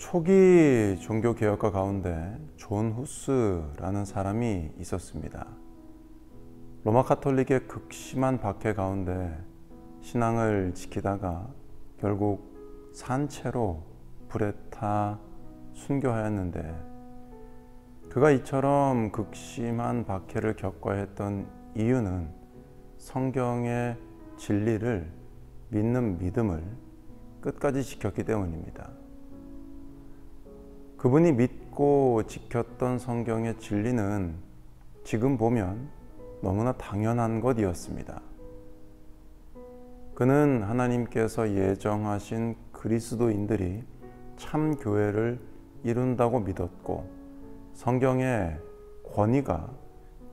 초기 종교개혁가 가운데 존 후스라는 사람이 있었습니다. 로마 카톨릭의 극심한 박해 가운데 신앙을 지키다가 결국 산채로 불에 타 순교하였는데, 그가 이처럼 극심한 박해를 겪어야 했던 이유는 성경의 진리를 믿는 믿음을 끝까지 지켰기 때문입니다. 그분이 믿고 지켰던 성경의 진리는 지금 보면 너무나 당연한 것이었습니다. 그는 하나님께서 예정하신 그리스도인들이 참 교회를 이룬다고 믿었고, 성경의 권위가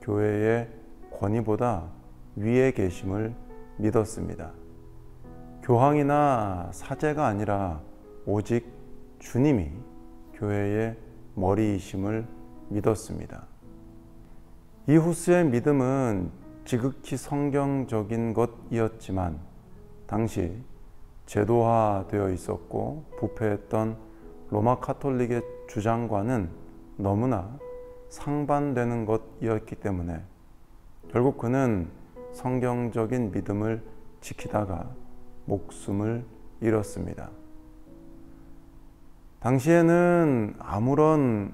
교회의 권위보다 위에 계심을 믿었습니다. 교황이나 사제가 아니라 오직 주님이 교회의 머리이심을 믿었습니다. 이 후스의 믿음은 지극히 성경적인 것이었지만 당시 제도화되어 있었고 부패했던 로마 카톨릭의 주장과는 너무나 상반되는 것이었기 때문에 결국 그는 성경적인 믿음을 지키다가 목숨을 잃었습니다. 당시에는 아무런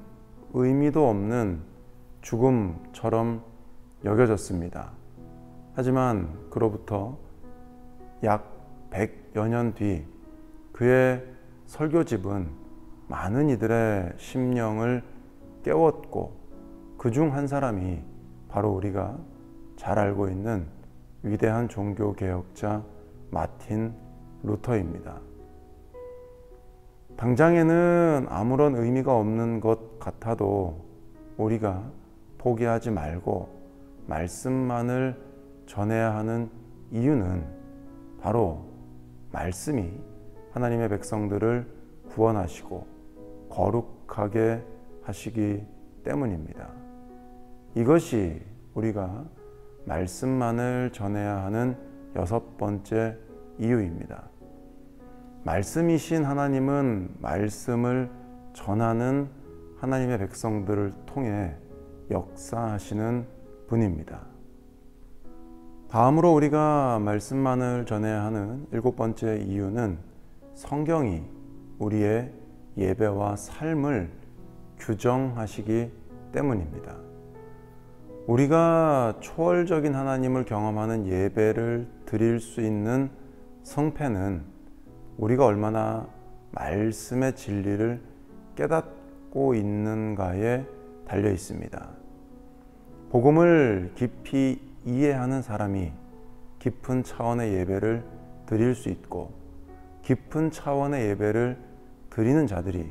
의미도 없는 죽음처럼 여겨졌습니다. 하지만 그로부터 약 100여 년 뒤 그의 설교집은 많은 이들의 심령을 깨웠고, 그중 한 사람이 바로 우리가 잘 알고 있는 위대한 종교개혁자 마틴 루터입니다. 당장에는 아무런 의미가 없는 것 같아도 우리가 포기하지 말고 말씀만을 전해야 하는 이유는 바로 말씀이 하나님의 백성들을 구원하시고 거룩하게 하시기 때문입니다. 이것이 우리가 말씀만을 전해야 하는 6번째 이유입니다. 말씀이신 하나님은 말씀을 전하는 하나님의 백성들을 통해 역사하시는 분입니다. 다음으로 우리가 말씀만을 전해야 하는 7번째 이유는 성경이 우리의 예배와 삶을 규정하시기 때문입니다. 우리가 초월적인 하나님을 경험하는 예배를 드릴 수 있는 성패는 우리가 얼마나 말씀의 진리를 깨닫고 있는가에 달려 있습니다. 복음을 깊이 이해하는 사람이 깊은 차원의 예배를 드릴 수 있고, 깊은 차원의 예배를 드리는 자들이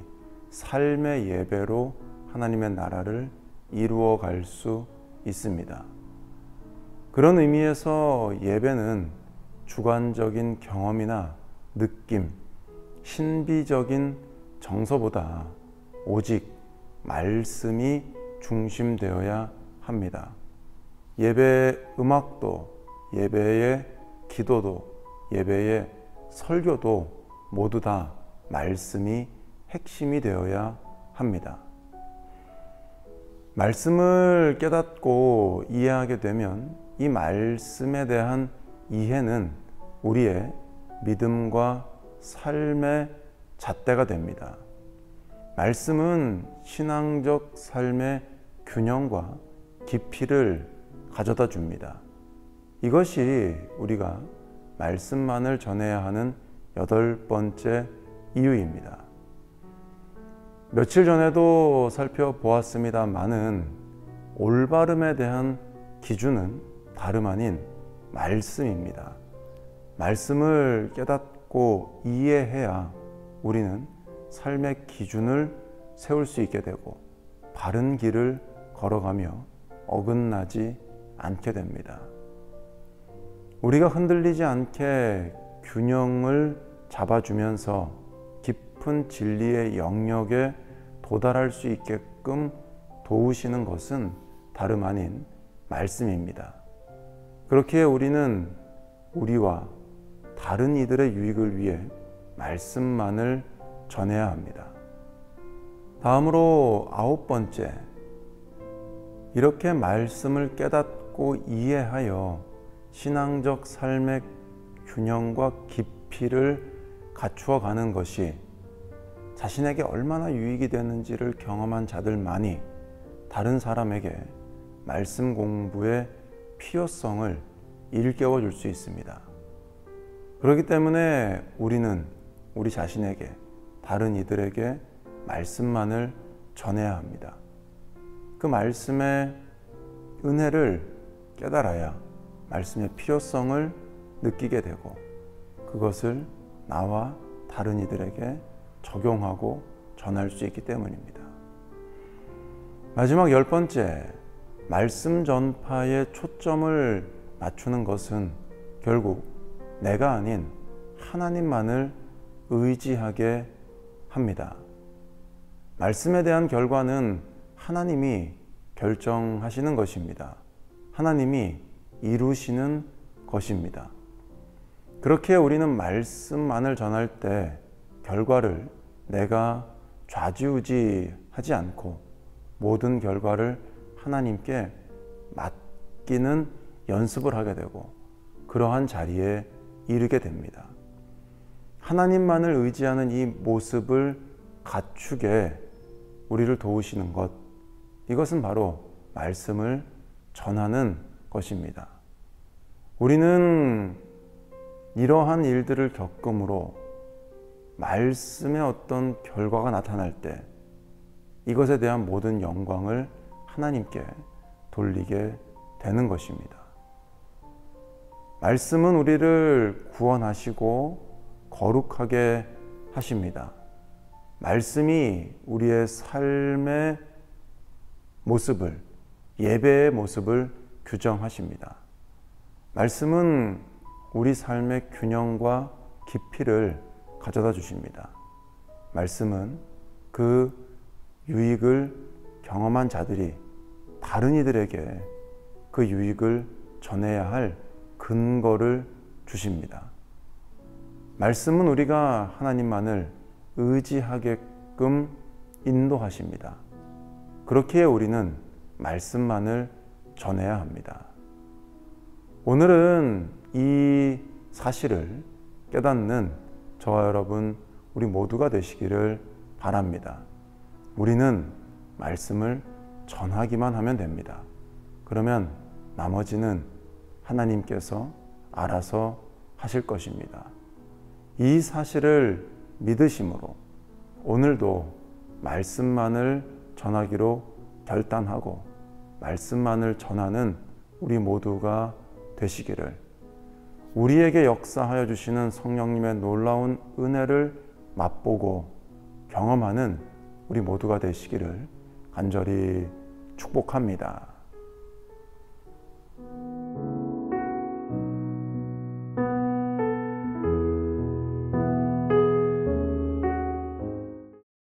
삶의 예배로 하나님의 나라를 이루어 갈 수 있습니다. 그런 의미에서 예배는 주관적인 경험이나 느낌, 신비적인 정서보다 오직 말씀이 중심되어야 합니다. 예배 음악도, 예배의 기도도, 예배의 설교도 모두 다 말씀이 핵심이 되어야 합니다. 말씀을 깨닫고 이해하게 되면 이 말씀에 대한 이해는 우리의 믿음과 삶의 잣대가 됩니다. 말씀은 신앙적 삶의 균형과 깊이를 가져다 줍니다. 이것이 우리가 말씀만을 전해야 하는 8번째 이유입니다. 며칠 전에도 살펴보았습니다마는 올바름에 대한 기준은 다름 아닌 말씀입니다. 말씀을 깨닫고 이해해야 우리는 삶의 기준을 세울 수 있게 되고 바른 길을 걸어가며 어긋나지 않게 됩니다. 우리가 흔들리지 않게 균형을 잡아주면서 깊은 진리의 영역에 도달할 수 있게끔 도우시는 것은 다름 아닌 말씀입니다. 그렇게 우리는 우리와 다른 이들의 유익을 위해 말씀만을 전해야 합니다. 다음으로 9번째, 이렇게 말씀을 깨닫고 이해하여 신앙적 삶의 균형과 깊이를 갖추어 가는 것이 자신에게 얼마나 유익이 되는지를 경험한 자들만이 다른 사람에게 말씀 공부의 필요성을 일깨워 줄 수 있습니다. 그렇기 때문에 우리는 우리 자신에게, 다른 이들에게 말씀만을 전해야 합니다. 그 말씀의 은혜를 깨달아야 말씀의 필요성을 느끼게 되고 그것을 나와 다른 이들에게 적용하고 전할 수 있기 때문입니다. 마지막 10번째, 말씀 전파에 초점을 맞추는 것은 결국 내가 아닌 하나님만을 의지하게 합니다. 말씀에 대한 결과는 하나님이 결정하시는 것입니다. 하나님이 이루시는 것입니다. 그렇게 우리는 말씀만을 전할 때 결과를 내가 좌지우지하지 않고 모든 결과를 하나님께 맡기는 연습을 하게 되고 그러한 자리에 이르게 됩니다. 하나님만을 의지하는 이 모습을 갖추게 우리를 도우시는 것, 이것은 바로 말씀을 전하는 것입니다. 우리는 이러한 일들을 겪음으로 말씀의 어떤 결과가 나타날 때 이것에 대한 모든 영광을 하나님께 돌리게 되는 것입니다. 말씀은 우리를 구원하시고 거룩하게 하십니다. 말씀이 우리의 삶의 모습을, 예배의 모습을 규정하십니다. 말씀은 우리 삶의 균형과 깊이를 가져다 주십니다. 말씀은 그 유익을 경험한 자들이 다른 이들에게 그 유익을 전해야 할 근거를 주십니다. 말씀은 우리가 하나님만을 의지하게끔 인도하십니다. 그렇기에 우리는 말씀만을 전해야 합니다. 오늘은 이 사실을 깨닫는 저와 여러분 우리 모두가 되시기를 바랍니다. 우리는 말씀을 전하기만 하면 됩니다. 그러면 나머지는 하나님께서 알아서 하실 것입니다. 이 사실을 믿으심으로 오늘도 말씀만을 전하기로 결단하고 말씀만을 전하는 우리 모두가 되시기를, 우리에게 역사하여 주시는 성령님의 놀라운 은혜를 맛보고 경험하는 우리 모두가 되시기를 간절히 축복합니다.